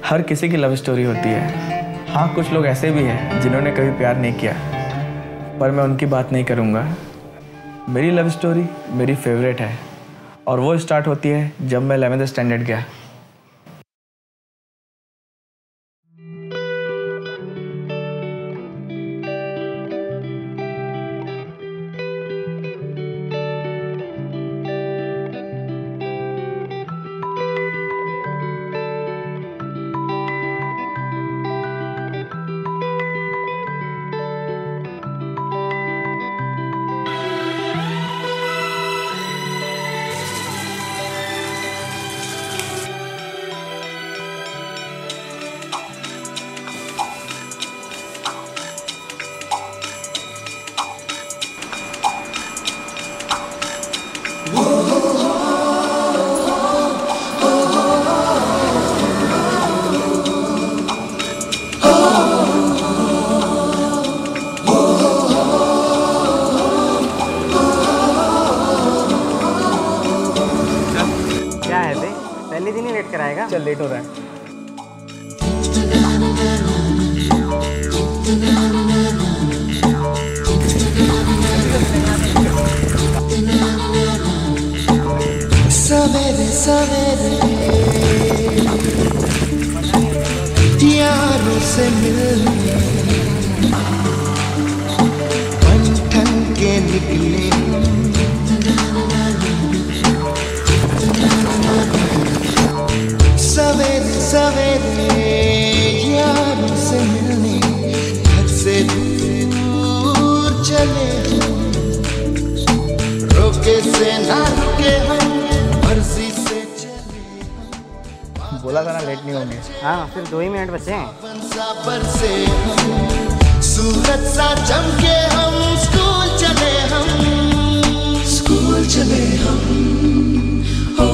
हर किसी की love story होती है। हाँ, कुछ लोग ऐसे भी हैं जिन्होंने कभी प्यार नहीं किया, पर मैं उनकी बात नहीं करूँगा। मेरी लव स्टोरी मेरी फेवरेट है और वो स्टार्ट होती है जब मैं 11th स्टैंडर्ड गया। पहले दिन ही लेट कराएगा। चल, लेट हो रहा है। सवेरे सवेरे यारों से मिलने बन ठन के निकले, सवेरे सवेरे यारों से मिलने घर से दूर चले, रोके से ना रुके हम, मर्जी से चले। बोला था ना लेट नहीं होंगे। हाँ, सिर्फ 2 ही मिनट बचे हैं। बरसे हम, सूरज सा चमके हम, स्कूल चले हम, स्कूल चले हम। हो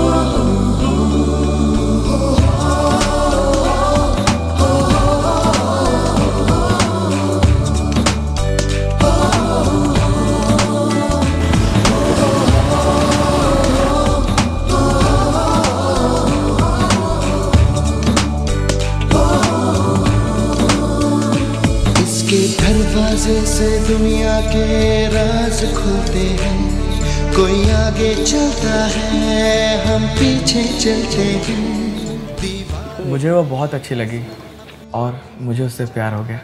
दरवाजे से दुनिया के राज खुलते हैं, कोई आगे चलता है हम पीछे चलते हैं। मुझे वो बहुत अच्छी लगी और मुझे उससे प्यार हो गया।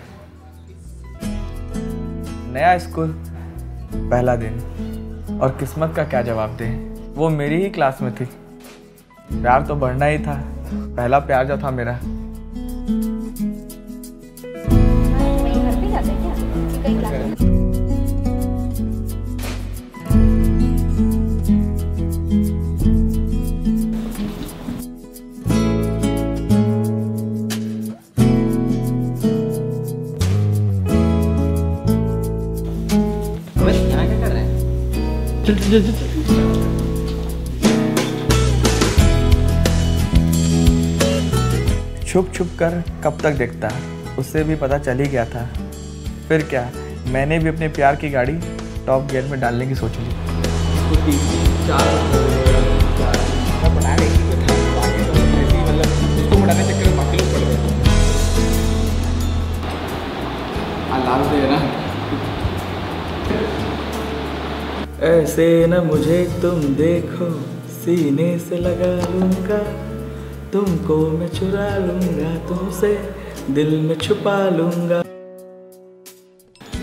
नया स्कूल, पहला दिन, और किस्मत का क्या जवाब दे, वो मेरी ही क्लास में थी। प्यार तो बढ़ना ही था, पहला प्यार जो था मेरा। छुप छुप कर कब तक देखता, उससे भी पता चल ही गया था। फिर क्या, मैंने भी अपने प्यार की गाड़ी टॉप गियर में डालने की सोच ली। ऐसे न मुझे तुम देखो, सीने से लगा लूंगा, तुमको मैं चुरा लूंगा, तुमसे दिल में छुपा लूंगा।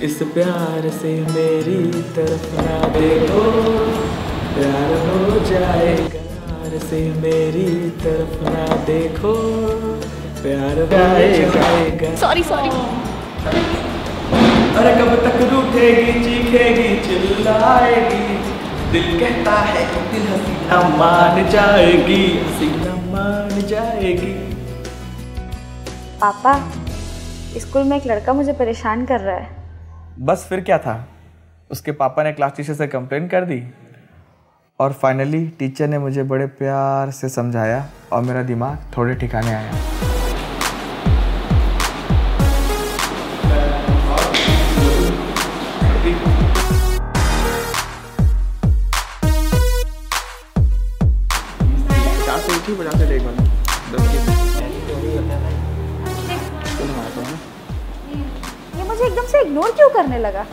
इस प्यार से मेरी तरफ ना देखो, प्यार हो जाएगा से मेरी तरफ ना देखो, प्यार हो जाएगा। Sorry sorry. अरे कब तक रूठेगी, चीखेगी, चिल्लाएगी, दिल कहता है कि दिल हसीना मान जाएगी, हसीना मान जाएगी। पापा, स्कूल में एक लड़का मुझे परेशान कर रहा है। बस फिर क्या था, उसके पापा ने क्लास टीचर से कंप्लेंट कर दी और फाइनली टीचर ने मुझे बड़े प्यार से समझाया और मेरा दिमाग थोड़े ठिकाने आया। ये मुझे एकदम से इग्नोर क्यों करने लगा?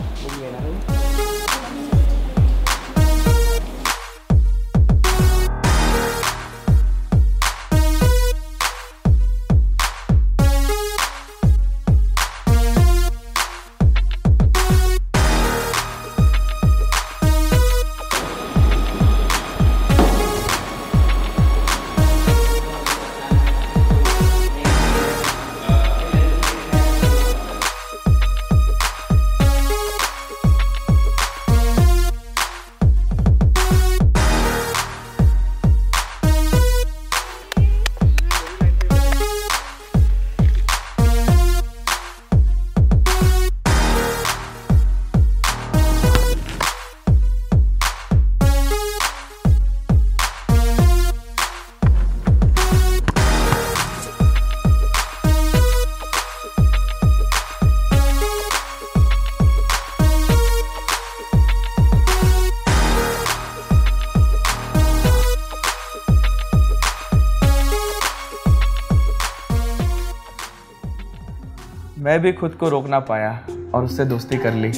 मैं भी खुद को रोक ना पाया और उससे दोस्ती कर ली।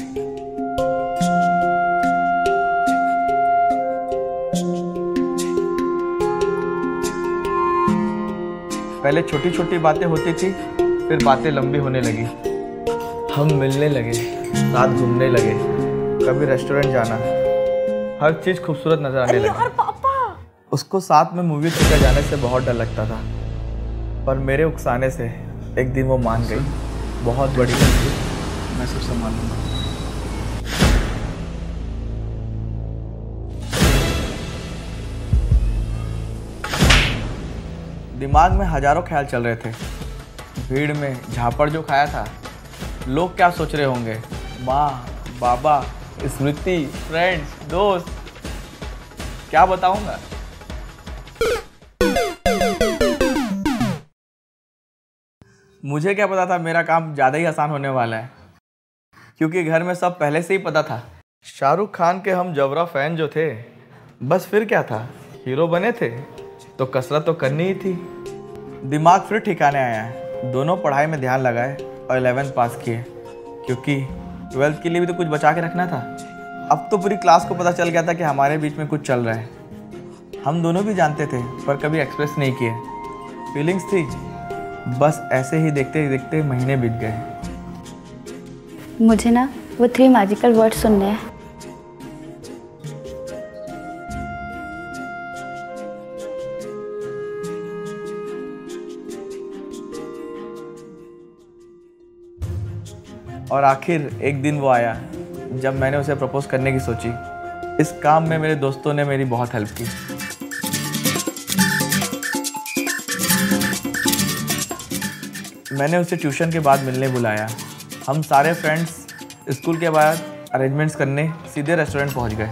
पहले छोटी छोटी बातें होती थी, फिर बातें लंबी होने लगी। हम मिलने लगे, साथ घूमने लगे, कभी रेस्टोरेंट जाना, हर चीज़ खूबसूरत नजर आने लगी। उसको साथ में मूवी लेकर जाने से बहुत डर लगता था, पर मेरे उकसाने से एक दिन वो मान गई। बहुत बड़ी गलती, मैं सब संभाल लूंगा। दिमाग में हजारों ख्याल चल रहे थे। भीड़ में झापड़ जो खाया था, लोग क्या सोच रहे होंगे, माँ, बाबा, स्मृति, फ्रेंड्स, दोस्त, क्या बताऊंगा। मुझे क्या पता था मेरा काम ज़्यादा ही आसान होने वाला है, क्योंकि घर में सब पहले से ही पता था। शाहरुख खान के हम जबरा फैन जो थे, बस फिर क्या था, हीरो बने थे तो कसरत तो करनी ही थी। दिमाग फिर ठिकाने आया, दोनों पढ़ाई में ध्यान लगाए और 11th पास किए, क्योंकि 12th के लिए भी तो कुछ बचा के रखना था। अब तो पूरी क्लास को पता चल गया था कि हमारे बीच में कुछ चल रहा है। हम दोनों भी जानते थे, पर कभी एक्सप्रेस नहीं किए। फीलिंग्स थी, बस ऐसे ही देखते देखते महीने बीत गए। मुझे ना वो 3 मैजिकल वर्ड सुनने हैं। और आखिर एक दिन वो आया जब मैंने उसे प्रपोज करने की सोची। इस काम में मेरे दोस्तों ने मेरी बहुत हेल्प की। मैंने उसे ट्यूशन के बाद मिलने बुलाया। हम सारे फ्रेंड्स स्कूल के बाद अरेंजमेंट्स करने सीधे रेस्टोरेंट पहुंच गए।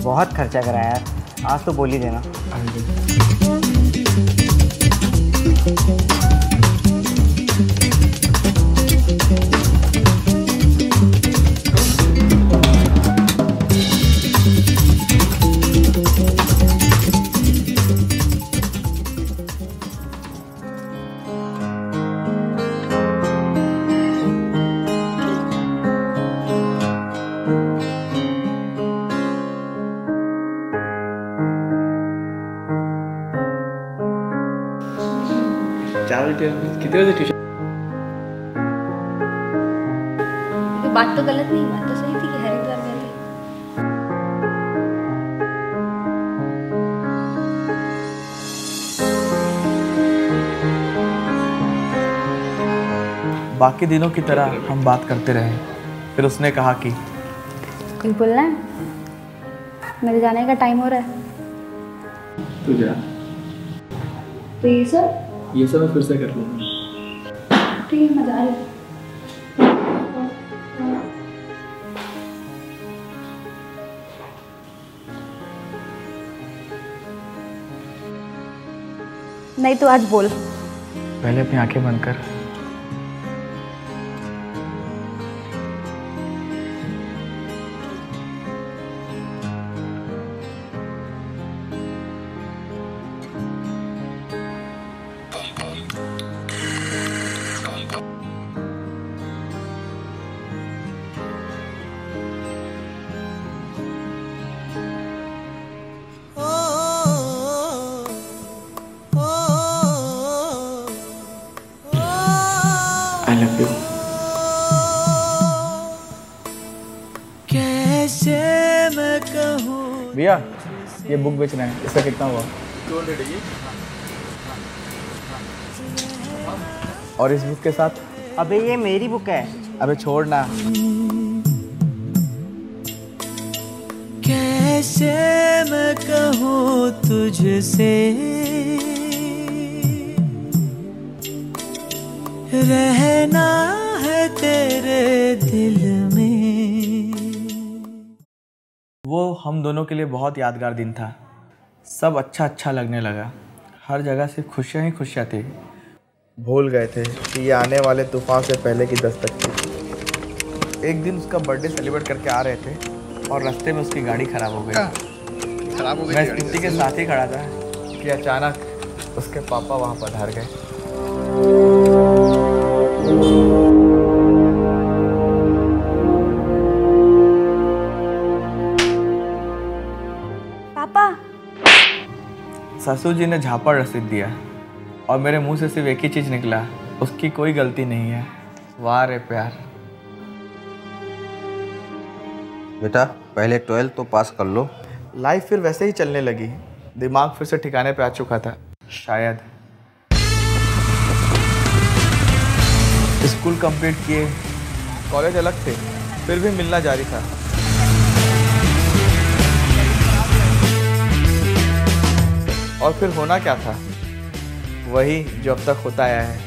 बहुत खर्चा करा यार, आज तो बोल ही देना। तरह से ट्यूशन। बात तो गलत नहीं, बात तो सही थी कि हरिद्वार गए थे। बाकी दिनों की तरह हम बात करते रहे। फिर उसने कहा कि कुछ बोलना है? मेरे जाने का टाइम हो रहा है। तू जा। तो ये सब मैं फिर से कर लूँगा। ठीक है, मैं जा रही हूँ। नहीं तो आज बोल। पहले अपनी आंखें बंद कर। I love you. कैसे मैं कहूँ। भैया, ये बुक बेचना है, इसका कितना हुआ? 200 है ये। और इस बुक के साथ? अबे ये मेरी बुक है। अबे छोड़ ना। कैसे मैं कहूँ तुझसे, रहना है तेरे दिल में। वो हम दोनों के लिए बहुत यादगार दिन था। सब अच्छा अच्छा लगने लगा। हर जगह से खुशियाँ ही खुशियाँ थी। भूल गए थे कि ये आने वाले तूफान से पहले की दस्तक थी। एक दिन उसका बर्थडे सेलिब्रेट करके आ रहे थे और रास्ते में उसकी गाड़ी खराब हो गई। मैं स्कूटी के साथ ही खड़ा था कि अचानक उसके पापा वहाँ पधार गए। पापा। ससुर जी ने झापड़ रसीद दिया और मेरे मुंह से सिर्फ एक ही चीज निकला, उसकी कोई गलती नहीं है। वाह रे प्यार। बेटा पहले 12 तो पास कर लो। लाइफ फिर वैसे ही चलने लगी। दिमाग फिर से ठिकाने पे आ चुका था शायद। स्कूल कंप्लीट किए, कॉलेज अलग थे, फिर भी मिलना जारी था। और फिर होना क्या था? वही जो अब तक होता आया है।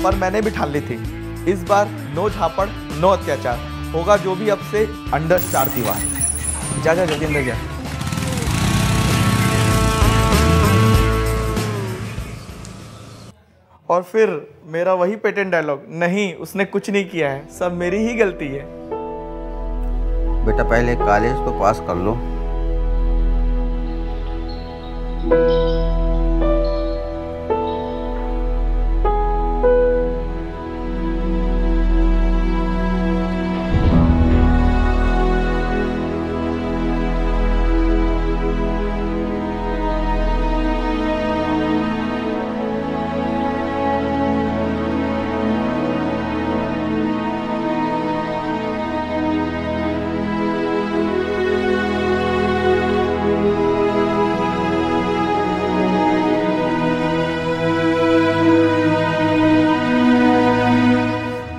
पर मैंने भी ठान ली थी, इस बार नो झापड़ नो अत्याचार होगा, जो भी अब से अंडर 4 दीवार। जा जा जल्दी अंदर जा। और फिर मेरा वही पेटेंट डायलॉग, नहीं उसने कुछ नहीं किया है, सब मेरी ही गलती है। बेटा पहले कॉलेज तो पास कर लो।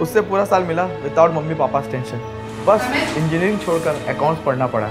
उससे पूरा साल मिला विदाउट मम्मी पापा टेंशन। बस इंजीनियरिंग छोड़कर अकाउंट्स पढ़ना पड़ा।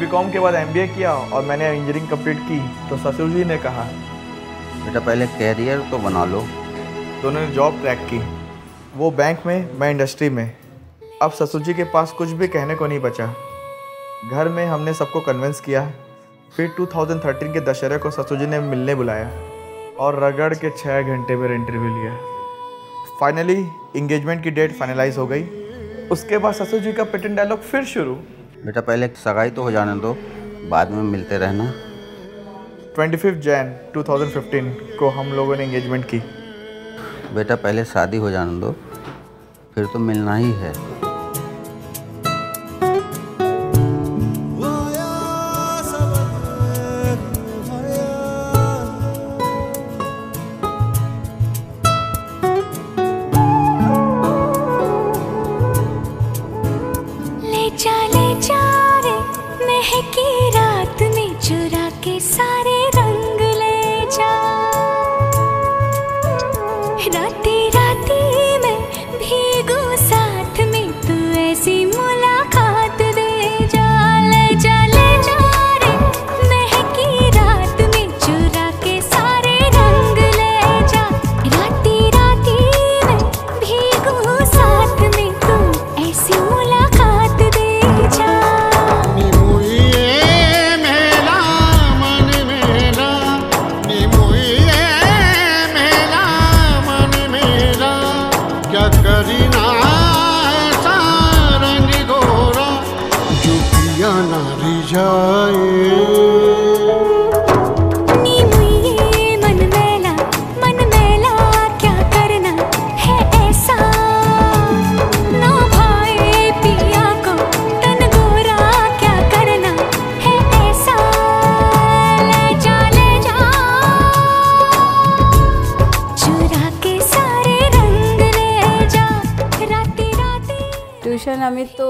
बीकॉम के बाद MBA किया और मैंने इंजीनियरिंग कंप्लीट की तो ससुर जी ने कहा, बेटा पहले कैरियर तो बना लो। दोनों ने जॉब क्रैक की, वो बैंक में, मैं इंडस्ट्री में। अब ससुर जी के पास कुछ भी कहने को नहीं बचा। घर में हमने सबको कन्विंस किया। फिर 2013 के दशहरे को ससुर जी ने मिलने बुलाया और रगड़ के 6 घंटे में इंटरव्यू लिया। फाइनली इंगेजमेंट की डेट फाइनलाइज हो गई। उसके बाद ससुर जी का पेटेंट डायलॉग फिर शुरू। बेटा पहले सगाई तो हो जाने दो, बाद में मिलते रहना। 25 जैन 2015 को हम लोगों ने इंगेजमेंट की। बेटा पहले शादी हो जाने दो, फिर तो मिलना ही है। ले जा रे महकी रात में चुरा के सारे रंग ले जा। राती राती में भीगू साथ में तू ऐसी मुलाकात दे जा। ले जा रे महकी रात में चुरा के सारे रंग ले जा। राती राती में भीगू साथ में तू ऐसी मुलाकात दे जा। मन मैला क्या करना है ऐसा। ना भाई पिया को तन गोरा क्या करना है ऐसा। ले जा चुरा के सारे रंग ले जा। राती राती ट्यूशन अमित तो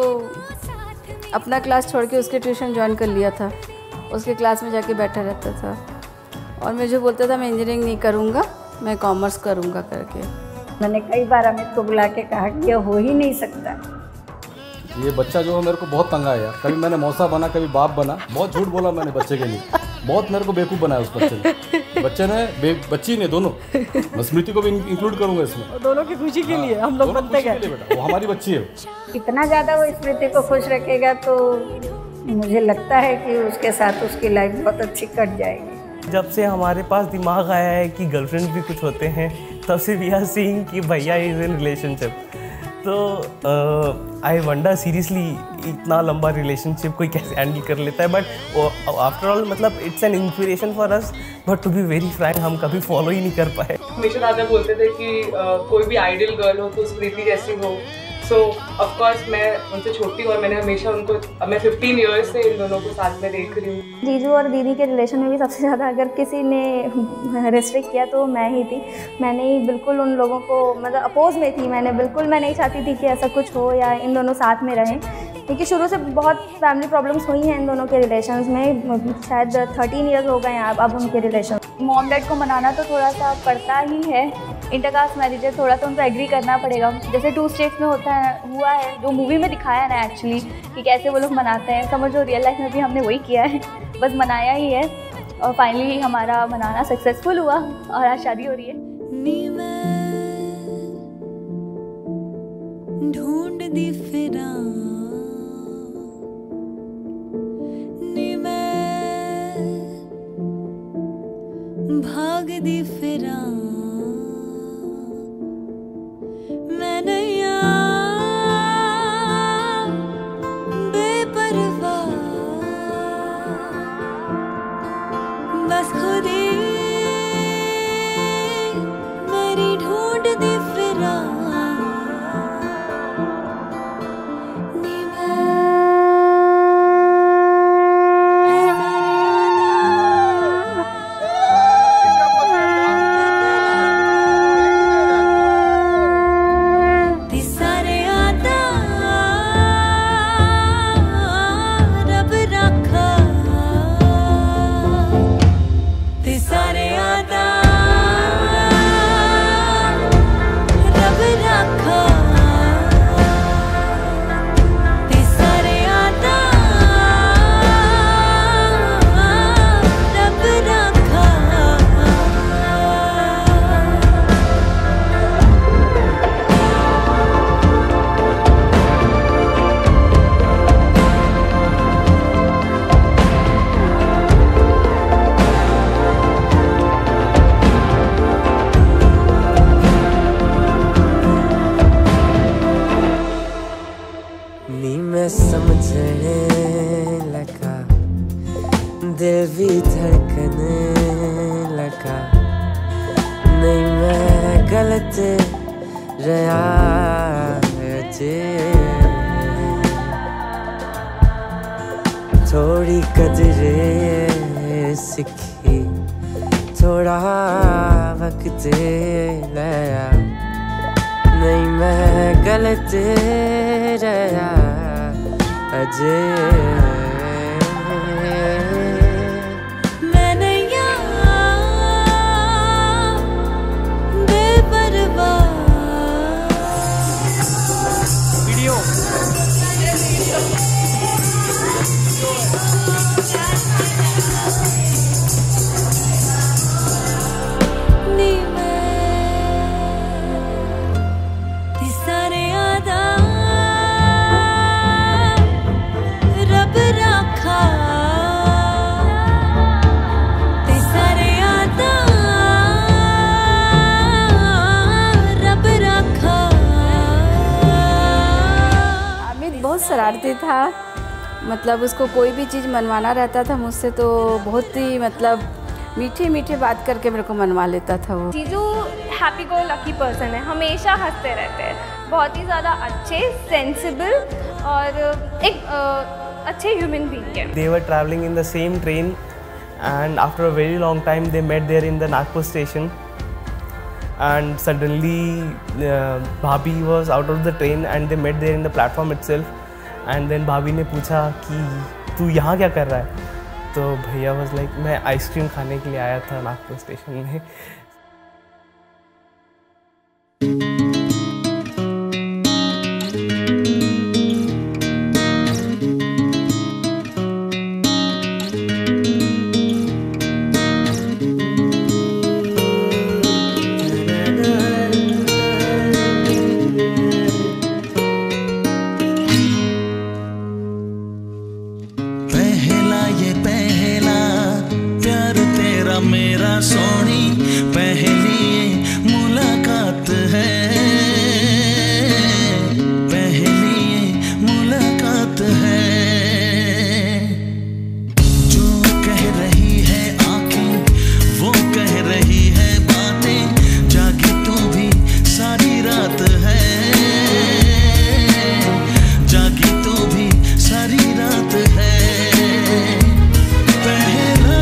अपना क्लास छोड़ के उसके ट्यूशन ज्वाइन कर लिया था। उसके क्लास में जाके बैठा रहता था और मुझे बोलता था मैं इंजीनियरिंग नहीं करूँगा, मैं कॉमर्स करूँगा करके। मैंने कई बार अमित को बुला के कहा कि ये हो ही नहीं सकता। ये बच्चा जो है मेरे को बहुत तंगा है यार। कभी मैंने मौसा बना, कभी बाप बना। बहुत झूठ बोला मैंने बच्चे के लिए, बहुत मेरे को बेवकूफ़ बनाया उस बच्चे ने। बच्ची ने दोनों, मैं स्मृति को भी इंक्लूड करूँगा इसमें। दोनों की खुशी के लिए हम लोग बनते गए। बेटा वो हमारी बच्ची है। इतना ज़्यादा वो स्मृति को खुश रखेगा तो मुझे लगता है कि उसके साथ उसकी लाइफ बहुत अच्छी कट जाएगी। जब से हमारे पास दिमाग आया है कि गर्लफ्रेंड भी कुछ होते हैं, तब से वी आर सीइंग कि भैया इज इन रिलेशनशिप। तो आई वंडर सीरियसली इतना लंबा रिलेशनशिप कोई कैसे हैंडल कर लेता है। बट आफ्टर ऑल मतलब it's an inspiration for us, but to be very frank हम कभी फॉलो ही नहीं कर पाए। हमेशा दादा बोलते थे कि कोई भी आइडियल गर्ल हो तो स्मृति जैसी हो। सो ऑफ कोर्स मैं उनसे छोटी हूँ और मैंने हमेशा उनको, मैं 15 ईयर्स से इन दोनों को साथ में देख रही हूँ। जीजू और दीदी के रिलेशन में भी सबसे ज़्यादा अगर किसी ने रेस्ट्रिक्ट किया तो मैं ही थी। मैंने ही बिल्कुल उन लोगों को मतलब अपोज में थी। मैं नहीं चाहती थी कि ऐसा कुछ हो या इन दोनों साथ में रहें, क्योंकि शुरू से बहुत फैमिली प्रॉब्लम्स हुई हैं इन दोनों के रिलेशंस में। शायद 13 ईयर्स हो गए हैं अब उनके रिलेशन। मॉम डैड को मनाना तो थोड़ा सा पड़ता ही है। इंटरकास्ट मैरिज है, थोड़ा तो उनको एग्री करना पड़ेगा। जैसे 2 स्टेट्स में हुआ है जो मूवी में दिखाया ना एक्चुअली कि कैसे वो लोग मनाते हैं, समझो रियल लाइफ में भी हमने वही किया है, बस मनाया ही है। और फाइनली हमारा मनाना सक्सेसफुल हुआ और आज शादी हो रही है। ढूंढ दी फिरा भाग दी फिरा मैं नैया बेपरवाह बस खुद ही मेरी ढूंढ दी फिरा। This भी धड़कने लगा। नहीं मैं गलत रहा जे, थोड़ी कदरे सीखी, थोड़ा वक्त लया। नहीं मैं गलत रहा अजय। शरारती था, मतलब उसको कोई भी चीज़ मनवाना रहता था मुझसे तो बहुत ही मतलब मीठे मीठे बात करके मेरे को मनवा लेता था वो। जीजू हैप्पी गो लकी पर्सन है, हमेशा हंसते रहते हैं, बहुत ही ज़्यादा अच्छे, सेंसिबल और एक अच्छे ह्यूमन बीइंग है। They were traveling in the same train and after a very long time they met there in the Nagpur station and suddenly Bhabhi was out of the train and they met there in the platform itself and then भाभी ने पूछा कि तू यहाँ क्या कर रहा है, तो भैया वाज लाइक मैं आइसक्रीम खाने के लिए आया था नागपुर स्टेशन में। मेरा सोनी पहली मुलाकात है, पहली मुलाकात है। जो कह रही है आँखें वो कह रही है बातें, जागी तो भी सारी रात है, जागी तो भी सारी रात है। पहला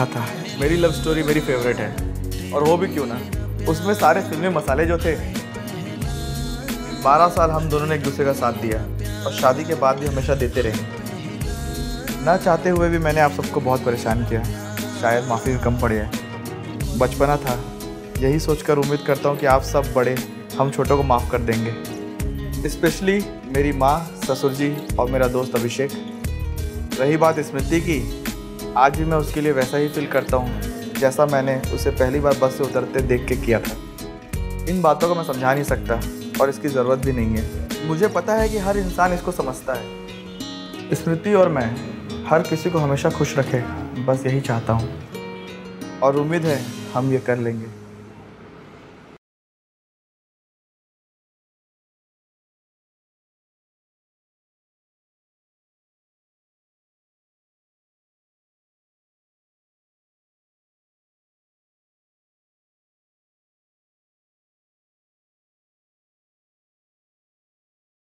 कहा था, मेरी लव स्टोरी मेरी फेवरेट है। और वो भी क्यों ना, उसमें सारे फिल्मी मसाले जो थे। 12 साल हम दोनों ने एक दूसरे का साथ दिया और शादी के बाद भी हमेशा देते रहे। ना चाहते हुए भी मैंने आप सबको बहुत परेशान किया, शायद माफ़ी भी कम पड़ जाए। बचपना था, यही सोचकर उम्मीद करता हूँ कि आप सब बड़े हम छोटों को माफ़ कर देंगे, स्पेशली मेरी माँ, ससुर जी और मेरा दोस्त अभिषेक। रही बात स्मृति की, आज भी मैं उसके लिए वैसा ही फील करता हूँ जैसा मैंने उसे पहली बार बस से उतरते देख के किया था। इन बातों को मैं समझा नहीं सकता और इसकी ज़रूरत भी नहीं है। मुझे पता है कि हर इंसान इसको समझता है। स्मृति और मैं हर किसी को हमेशा खुश रखे, बस यही चाहता हूँ और उम्मीद है हम ये कर लेंगे।